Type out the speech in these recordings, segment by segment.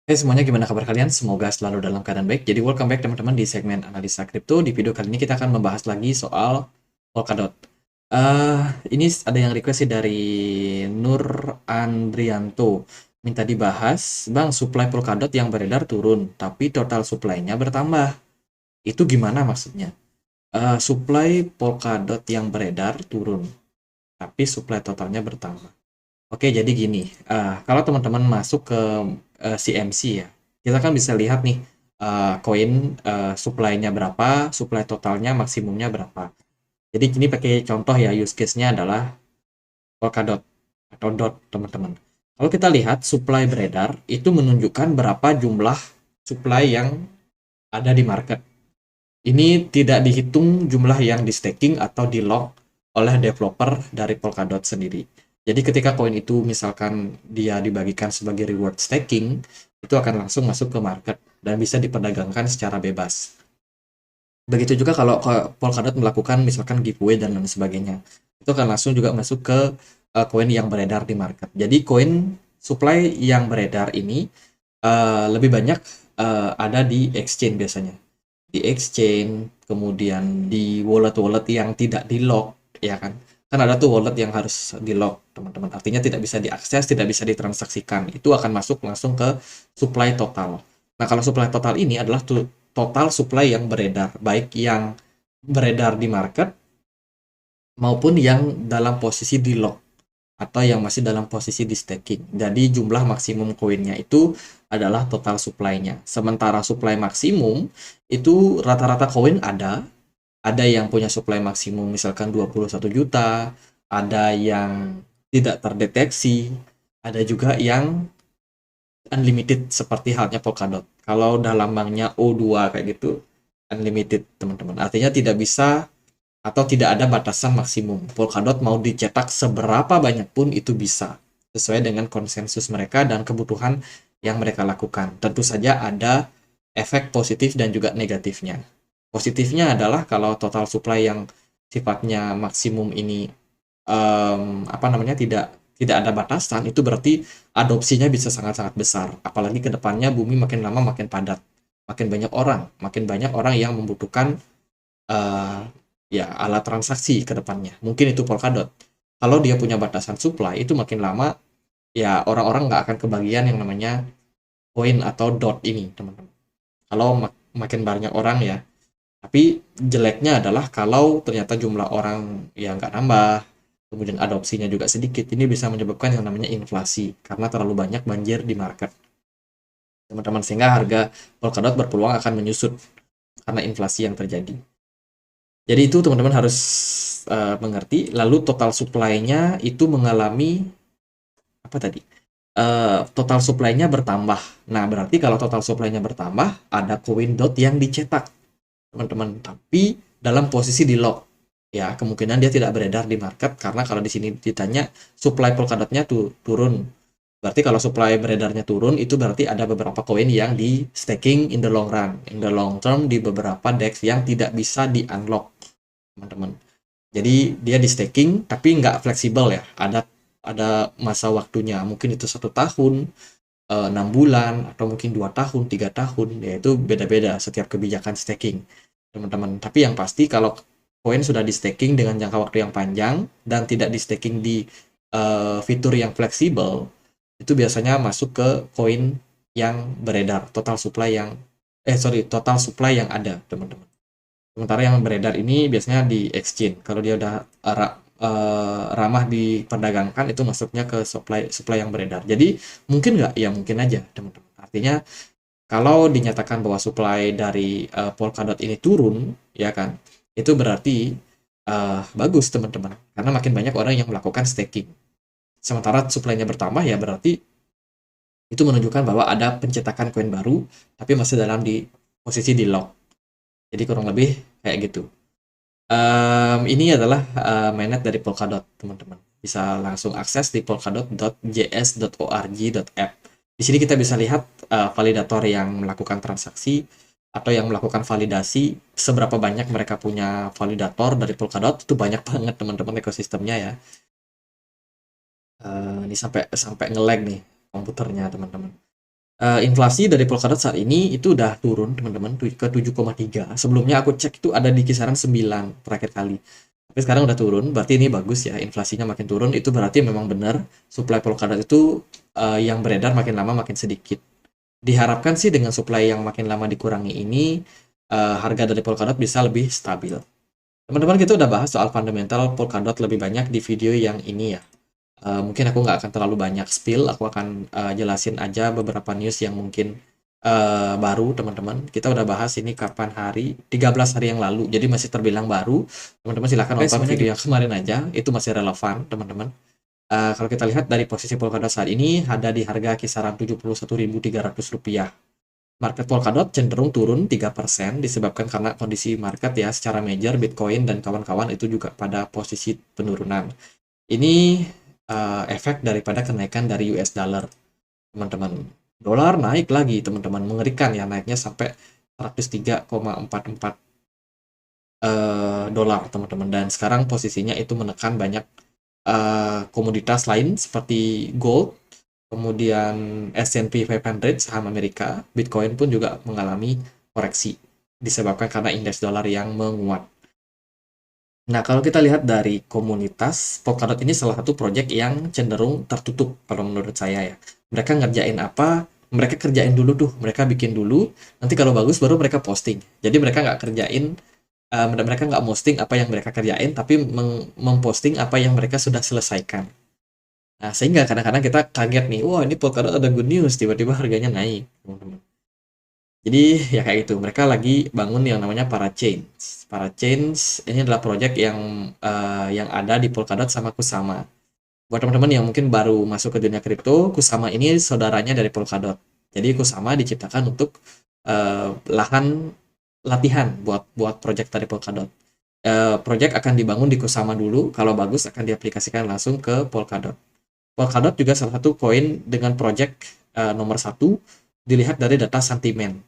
Hey semuanya, gimana kabar kalian? Semoga selalu dalam keadaan baik. Jadi welcome back teman-teman di segmen analisa kripto. Di video kali ini kita akan membahas lagi soal Polkadot. Eh ini ada yang request sih dari Nur Andrianto. Minta dibahas, Bang, supply Polkadot yang beredar turun, tapi total supply-nya bertambah. Itu gimana maksudnya? Supply Polkadot yang beredar turun, tapi supply totalnya bertambah. Oke, jadi gini, kalau teman-teman masuk ke CMC ya, kita kan bisa lihat nih koin supply-nya berapa, supply totalnya maksimumnya berapa. Jadi gini pakai contoh ya, use case-nya adalah Polkadot atau DOT, teman-teman. Kalau kita lihat supply beredar itu menunjukkan berapa jumlah supply yang ada di market. Ini tidak dihitung jumlah yang di staking atau di lock oleh developer dari Polkadot sendiri. Jadi ketika koin itu misalkan dia dibagikan sebagai reward staking, itu akan langsung masuk ke market dan bisa diperdagangkan secara bebas. Begitu juga kalau Polkadot melakukan misalkan giveaway dan lain sebagainya. Itu akan langsung juga masuk ke koin yang beredar di market. Jadi koin supply yang beredar ini lebih banyak ada di exchange biasanya, di exchange, kemudian di wallet-wallet yang tidak di-lock, ya kan? Kan ada tuh wallet yang harus di-lock, teman-teman. Artinya tidak bisa diakses, tidak bisa ditransaksikan. Itu akan masuk langsung ke supply total. Nah, kalau supply total ini adalah total supply yang beredar, baik yang beredar di market maupun yang dalam posisi di-lock atau yang masih dalam posisi di staking. Jadi jumlah maksimum koinnya itu adalah total supply-nya. Sementara supply maksimum itu rata-rata koin ada yang punya supply maksimum misalkan 21 juta, ada yang tidak terdeteksi, ada juga yang unlimited seperti halnya Polkadot. Kalau dalam banknya O2 kayak gitu, unlimited teman-teman. Artinya tidak bisa atau tidak ada batasan maksimum. Polkadot mau dicetak seberapa banyak pun itu bisa, sesuai dengan konsensus mereka dan kebutuhan yang mereka lakukan. Tentu saja ada efek positif dan juga negatifnya. Positifnya adalah kalau total supply yang sifatnya maksimum ini apa namanya tidak ada batasan, itu berarti adopsinya bisa sangat-sangat besar. Apalagi ke depannya bumi makin lama makin padat, makin banyak orang yang membutuhkan eh, ya alat transaksi ke depannya. Mungkin itu Polkadot. Kalau dia punya batasan supply, itu makin lama ya orang-orang nggak akan kebagian yang namanya koin atau dot ini, teman-teman. Kalau makin banyak orang ya. Tapi jeleknya adalah kalau ternyata jumlah orang yang nggak nambah, kemudian adopsinya juga sedikit, ini bisa menyebabkan yang namanya inflasi karena terlalu banyak banjir di market, teman-teman, sehingga harga Polkadot berpeluang akan menyusut karena inflasi yang terjadi. Jadi itu teman-teman harus mengerti. Lalu total supply-nya itu mengalami apa tadi? Total supply-nya bertambah. Nah, berarti kalau total supply-nya bertambah, ada koin dot yang dicetak, teman-teman. Tapi dalam posisi di lock. Ya, kemungkinan dia tidak beredar di market karena kalau di sini ditanya supply Polkadotnya tuh turun. Berarti kalau supply beredarnya turun, itu berarti ada beberapa koin yang di staking in the long run, in the long term di beberapa DEX yang tidak bisa di-unlock, teman-teman. Jadi dia di staking tapi nggak fleksibel ya. Ada masa waktunya. Mungkin itu 1 tahun, 6 bulan, atau mungkin 2 tahun, 3 tahun. Ya itu beda-beda setiap kebijakan staking, teman-teman. Tapi yang pasti kalau koin sudah di staking dengan jangka waktu yang panjang dan tidak di staking di fitur yang fleksibel, itu biasanya masuk ke koin yang beredar, total supply yang ada, teman-teman. Sementara yang beredar ini biasanya di exchange. Kalau dia udah ramah diperdagangkan, itu masuknya ke supply supply yang beredar. Jadi mungkin nggak? Ya mungkin aja, teman-teman. Artinya kalau dinyatakan bahwa supply dari Polkadot ini turun, ya kan, itu berarti bagus, teman-teman. Karena makin banyak orang yang melakukan staking. Sementara supply-nya bertambah, ya berarti itu menunjukkan bahwa ada pencetakan koin baru, tapi masih dalam di posisi di lock. Jadi kurang lebih kayak gitu. Ini adalah mainnet dari Polkadot, teman-teman. Bisa langsung akses di polkadot.js.org.app. Di sini kita bisa lihat validator yang melakukan transaksi atau yang melakukan validasi, seberapa banyak mereka punya validator dari Polkadot. Itu banyak banget, teman-teman, ekosistemnya ya. Ini sampai sampai nge-lag nih komputernya, teman-teman. Inflasi dari Polkadot saat ini itu udah turun teman-teman ke 7,3. Sebelumnya aku cek itu ada di kisaran 9 terakhir kali. Tapi sekarang udah turun, berarti ini bagus ya, inflasinya makin turun, itu berarti memang benar supply Polkadot itu yang beredar makin lama makin sedikit. Diharapkan sih dengan supply yang makin lama dikurangi ini, harga dari Polkadot bisa lebih stabil. Teman-teman, kita udah bahas soal fundamental Polkadot lebih banyak di video yang ini ya. Mungkin aku nggak akan terlalu banyak spill, aku akan jelasin aja beberapa news yang mungkin baru teman-teman. Kita udah bahas ini kapan hari, 13 hari yang lalu, jadi masih terbilang baru. Teman-teman silahkan nonton video yang kemarin aja, itu masih relevan teman-teman. Kalau kita lihat dari posisi Polkadot saat ini ada di harga kisaran Rp71.300. Market Polkadot cenderung turun 3% disebabkan karena kondisi market ya secara major Bitcoin dan kawan-kawan itu juga pada posisi penurunan. Ini efek daripada kenaikan dari US dollar, teman-teman. Dolar naik lagi, teman-teman. Mengerikan ya, naiknya sampai 103,44 dolar, teman-teman. Dan sekarang posisinya itu menekan banyak komoditas lain seperti gold, kemudian S&P 500 saham Amerika, Bitcoin pun juga mengalami koreksi disebabkan karena indeks dolar yang menguat. Nah, kalau kita lihat dari komunitas, Polkadot ini salah satu proyek yang cenderung tertutup kalau menurut saya ya. Mereka ngerjain apa, mereka kerjain dulu tuh, mereka bikin dulu, nanti kalau bagus baru mereka posting. Jadi mereka nggak kerjain, mereka nggak posting apa yang mereka kerjain, tapi memposting apa yang mereka sudah selesaikan. Nah, sehingga kadang-kadang kita kaget nih, wah ini Polkadot ada good news, tiba-tiba harganya naik, teman-teman. Jadi ya kayak gitu, mereka lagi bangun yang namanya Parachains. Parachains ini adalah proyek yang ada di Polkadot sama Kusama. Buat teman-teman yang mungkin baru masuk ke dunia kripto, Kusama ini saudaranya dari Polkadot. Jadi Kusama diciptakan untuk lahan latihan buat buat proyek dari Polkadot. Proyek akan dibangun di Kusama dulu, kalau bagus akan diaplikasikan langsung ke Polkadot. Polkadot juga salah satu koin dengan proyek nomor 1 dilihat dari data sentimen.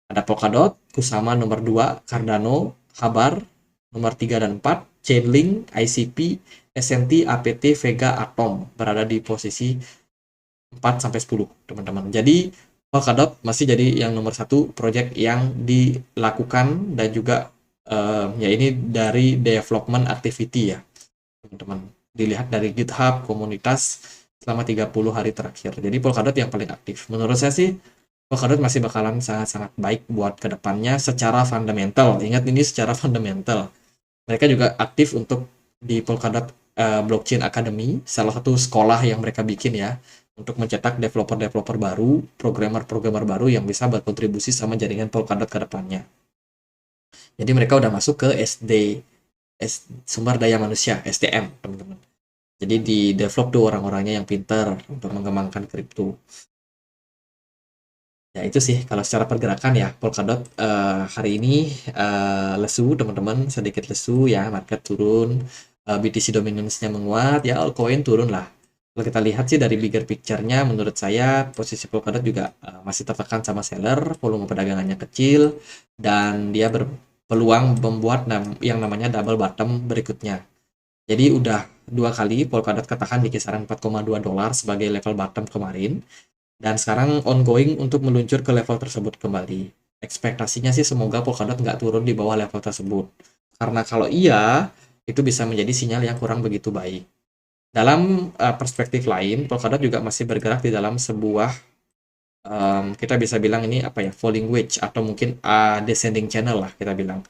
Ada Polkadot, Kusama nomor 2, Cardano, Habar, nomor 3 dan 4, Chainlink, ICP, SNT, APT, Vega, Atom berada di posisi 4-10, teman-teman. Jadi, Polkadot masih jadi yang nomor 1 proyek yang dilakukan dan juga ya ini dari development activity ya, teman-teman. Dilihat dari GitHub, komunitas selama 30 hari terakhir. Jadi Polkadot yang paling aktif. Menurut saya sih, Polkadot masih bakalan sangat-sangat baik buat kedepannya secara fundamental. Ingat ini secara fundamental. Mereka juga aktif untuk di Polkadot Blockchain Academy, salah satu sekolah yang mereka bikin ya, untuk mencetak developer-developer baru, programmer-programmer baru yang bisa berkontribusi sama jaringan Polkadot kedepannya. Jadi mereka udah masuk ke sumber daya manusia, SDM, teman-teman. Jadi di develop tuh orang-orangnya yang pintar untuk mengembangkan kripto. Ya itu sih kalau secara pergerakan ya Polkadot hari ini lesu teman-teman, sedikit lesu ya, market turun, BTC dominance-nya menguat ya, altcoin turun lah. Kalau kita lihat sih dari bigger picture-nya menurut saya posisi Polkadot juga masih tertekan sama seller, volume perdagangannya kecil dan dia berpeluang membuat yang namanya double bottom berikutnya. Jadi udah 2 kali Polkadot katakan di kisaran 4,2 dolar sebagai level bottom kemarin. Dan sekarang ongoing untuk meluncur ke level tersebut kembali. Ekspektasinya sih semoga Polkadot nggak turun di bawah level tersebut. Karena kalau iya, itu bisa menjadi sinyal yang kurang begitu baik. Dalam perspektif lain, Polkadot juga masih bergerak di dalam sebuah, kita bisa bilang ini apa ya, falling wedge atau mungkin descending channel lah kita bilang.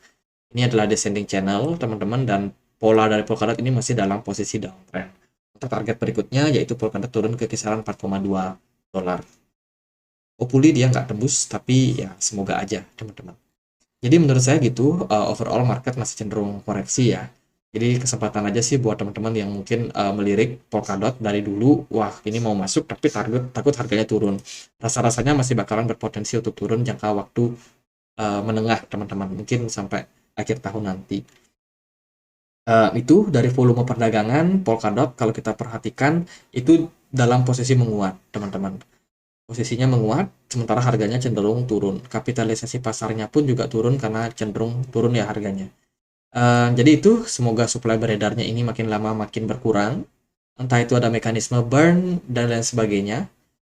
Ini adalah descending channel teman-teman dan pola dari Polkadot ini masih dalam posisi downtrend. Untuk target berikutnya yaitu Polkadot turun ke kisaran 4,2 dolar. Hopefully dia nggak tembus, tapi ya semoga aja teman-teman. Jadi menurut saya gitu, overall market masih cenderung koreksi ya. Jadi kesempatan aja sih buat teman-teman yang mungkin melirik Polkadot dari dulu, wah ini mau masuk tapi takut harganya turun. Rasa-rasanya masih bakalan berpotensi untuk turun jangka waktu menengah teman-teman, mungkin sampai akhir tahun nanti. Itu dari volume perdagangan Polkadot kalau kita perhatikan itu dalam posisi menguat teman-teman. Posisinya menguat, sementara harganya cenderung turun. Kapitalisasi pasarnya pun juga turun karena cenderung turun ya harganya. Jadi itu, semoga supply beredarnya ini makin lama makin berkurang. Entah itu ada mekanisme burn dan lain sebagainya.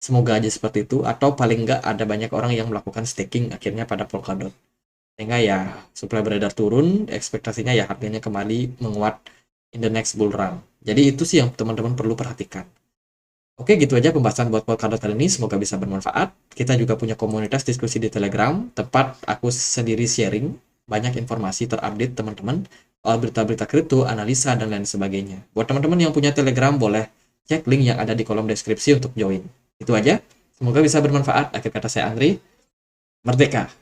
Semoga aja seperti itu, atau paling nggak ada banyak orang yang melakukan staking akhirnya pada Polkadot. Sehingga ya supply beredar turun, ekspektasinya ya harganya kembali menguat in the next bull run. Jadi itu sih yang teman-teman perlu perhatikan. Oke, gitu aja pembahasan buat Polkadot kali ini. Semoga bisa bermanfaat. Kita juga punya komunitas diskusi di Telegram, tempat aku sendiri sharing banyak informasi terupdate teman-teman soal berita-berita kripto, analisa, dan lain sebagainya. Buat teman-teman yang punya Telegram, boleh cek link yang ada di kolom deskripsi untuk join. Itu aja. Semoga bisa bermanfaat. Akhir kata saya Andri. Merdeka!